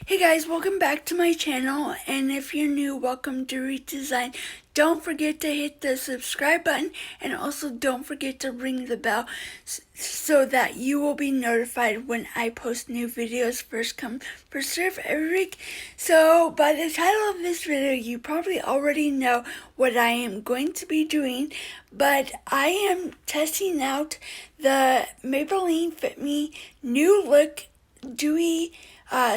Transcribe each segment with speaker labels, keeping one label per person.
Speaker 1: Hey guys, welcome back to my channel, and if you're new, welcome to Redesign. Don't forget to hit the subscribe button, and also don't forget to ring the bell so that you will be notified when I post new videos. First come, first serve every week. So by the title of this video, you probably already know what I am going to be doing, but I am testing out the Maybelline Fit Me New Look Dewy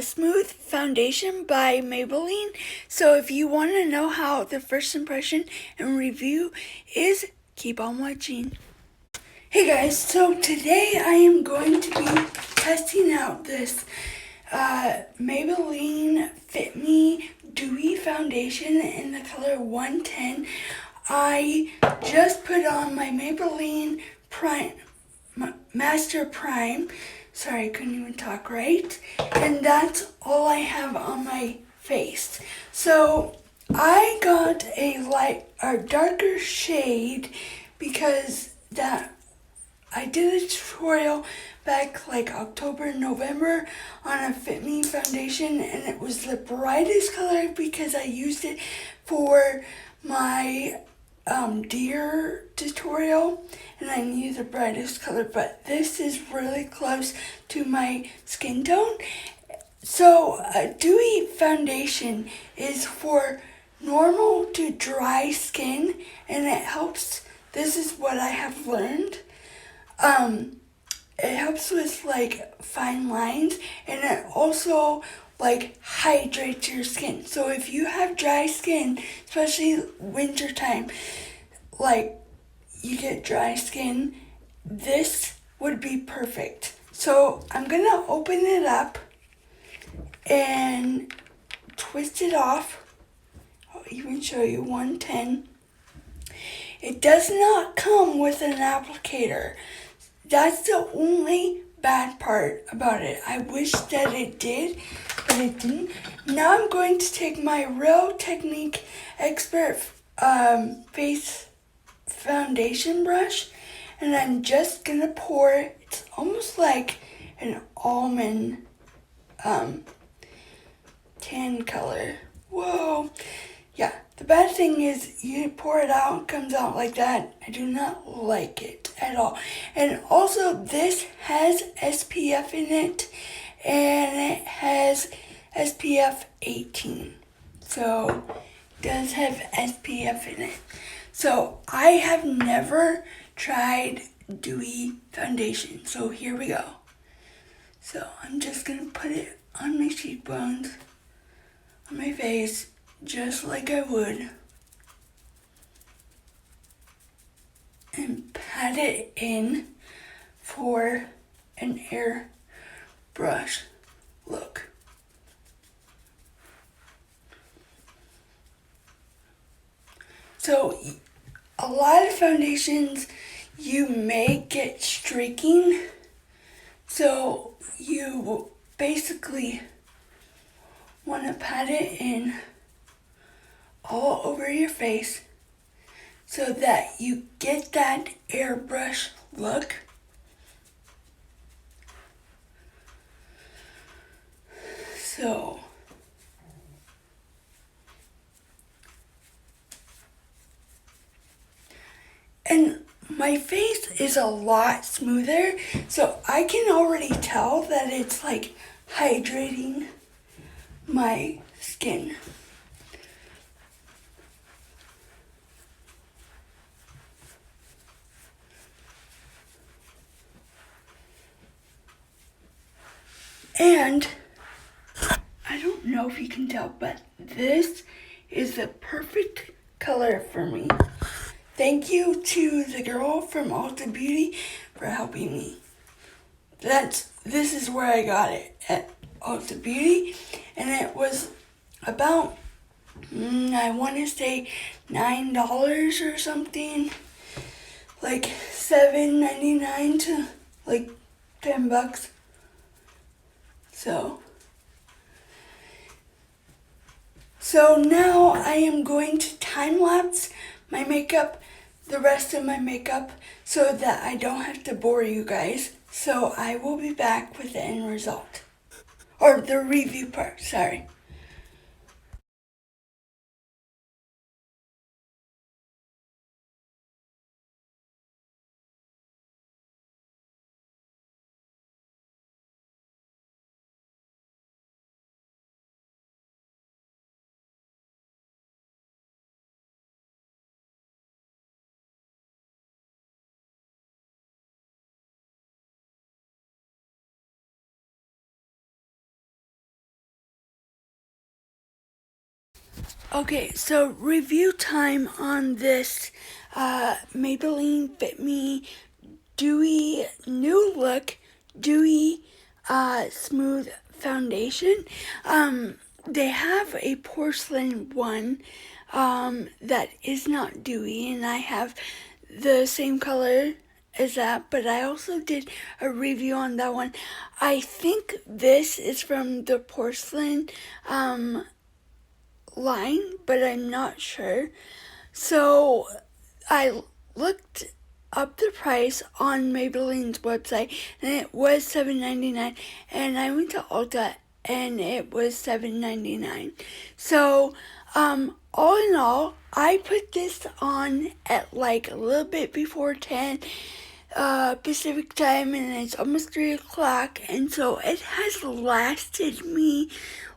Speaker 1: Smooth Foundation by Maybelline. So if you want to know how the first impression and review is, keep on watching. Hey guys, so today I am going to be testing out this Maybelline Fit Me Dewy Foundation in the color 110. I just put on my Maybelline Master Prime. Sorry, I couldn't even talk right. And that's all I have on my face. So I got a darker shade because I did a tutorial back like October, November on a Fit Me foundation, and it was the brightest color because I used it for my Deer tutorial, and I knew the brightest color, but this is really close to my skin tone. So a dewy foundation is for normal to dry skin, and it helps. This is what I have learned. It helps with like fine lines, and it also like hydrates your skin. So if you have dry skin, especially winter time, like you get dry skin, this would be perfect. So I'm gonna open it up and twist it off. I'll even show you 110. It does not come with an applicator. That's the only bad part about it. I wish that it did, but it didn't. Now I'm going to take my Real Technique Expert face foundation brush, and I'm just gonna pour it. It's almost like an almond tan color. Whoa. Yeah, the bad thing is you pour it out, it comes out like that. I do not like it at all. And also this has SPF in it, and it has SPF 18. So it does have SPF in it. So I have never tried dewy foundation. So here we go. So I'm just gonna put it on my cheekbones, on my face, just like I would, and pat it in for an airbrush look. So a lot of foundations you may get streaking, so you basically want to pat it in all over your face so that you get that airbrush look. So and my face is a lot smoother, so I can already tell that it's like hydrating my skin. And I don't know if you can tell, but this is the perfect color for me. Thank you to the girl from Ulta Beauty for helping me. This is where I got it, at Ulta Beauty, and it was about, I want to say $9 or something, like $7.99 to like $10. So now I am going to time lapse my makeup, the rest of my makeup, so that I don't have to bore you guys. So I will be back with the end result. or the review part, sorry. Okay, so review time on this Maybelline Fit Me Dewy New Look Dewy Smooth Foundation. They have a porcelain one that is not dewy, and I have the same color as that, but I also did a review on that one. I think this is from the porcelain line, but I'm not sure. So I looked up the price on Maybelline's website, and it was $7.99, and I went to Ulta and it was $7.99. So all in all, I put this on at like a little bit before 10 Pacific time, and it's almost 3 o'clock, and so it has lasted me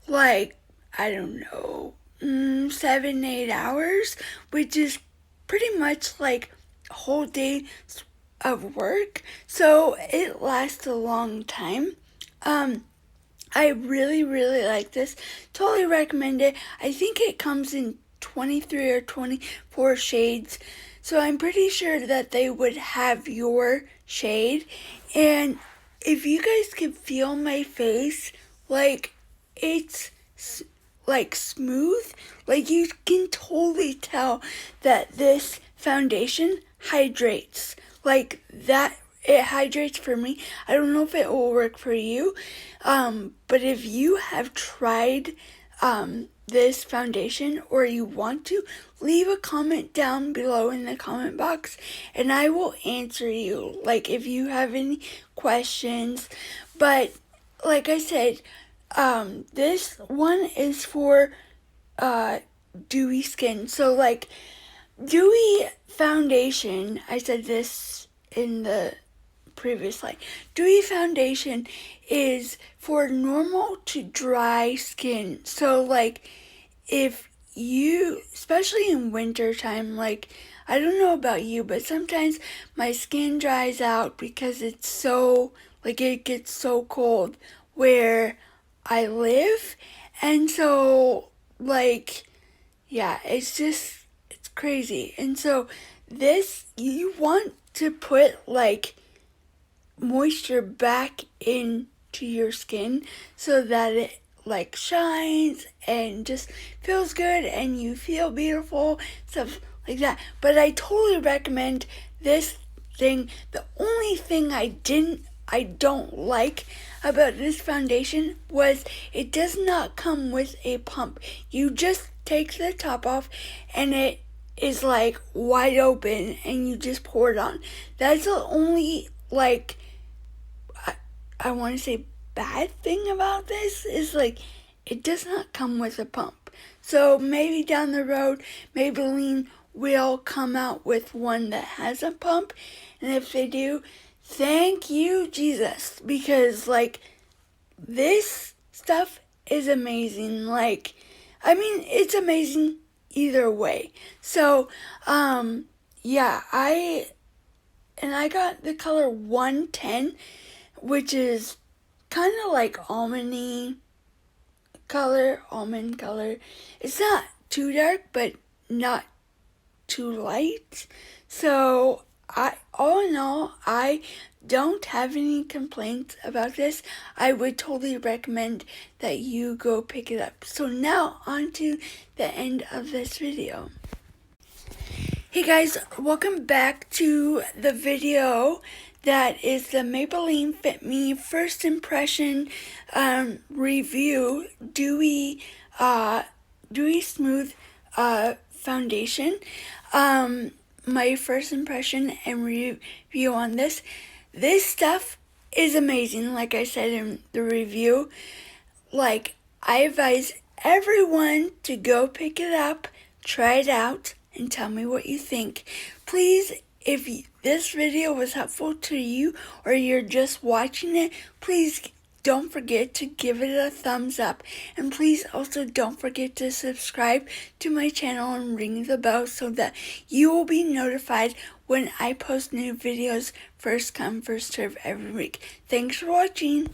Speaker 1: like, I don't know, 7-8 hours, which is pretty much like a whole day of work. So it lasts a long time. I really like this. Totally recommend it. I think it comes in 23 or 24 shades, so I'm pretty sure that they would have your shade. And if you guys can feel my face, like, it's like smooth, like you can totally tell that this foundation hydrates, like that. It hydrates for me. I don't know if it will work for you, but if you have tried this foundation or you want to, leave a comment down below in the comment box and I will answer you, like, if you have any questions. But like I said, this one is for dewy skin. So like dewy foundation, I said this in the previous slide. Dewy foundation is for normal to dry skin. So like if you, especially in winter time, like I don't know about you, but sometimes my skin dries out because it's so, like, it gets so cold where I live. And so like, yeah, it's crazy. And so this, you want to put like moisture back into your skin so that it like shines and just feels good and you feel beautiful, stuff like that. But I totally recommend this thing. The only thing I don't like about this foundation was it does not come with a pump. You just take the top off and it is like wide open and you just pour it on. That's the only, like, I want to say bad thing about this is like it does not come with a pump. So maybe down the road Maybelline will come out with one that has a pump, and if they do, thank you Jesus, because like this stuff is amazing. Like, I mean, it's amazing either way. So yeah, I got the color 110, which is kind of like almond color. It's not too dark, but not too light. So all in all, I don't have any complaints about this. I would totally recommend that you go pick it up. So now on to the end of this video. Hey guys, welcome back to the video that is the Maybelline Fit Me First Impression Review Dewy Smooth Foundation. My first impression and review on this. This stuff is amazing, like I said in the review. Like, I advise everyone to go pick it up, try it out, and tell me what you think. Please, if this video was helpful to you or you're just watching it, please don't forget to give it a thumbs up. And please also don't forget to subscribe to my channel and ring the bell so that you will be notified when I post new videos. First come, first serve every week. Thanks for watching.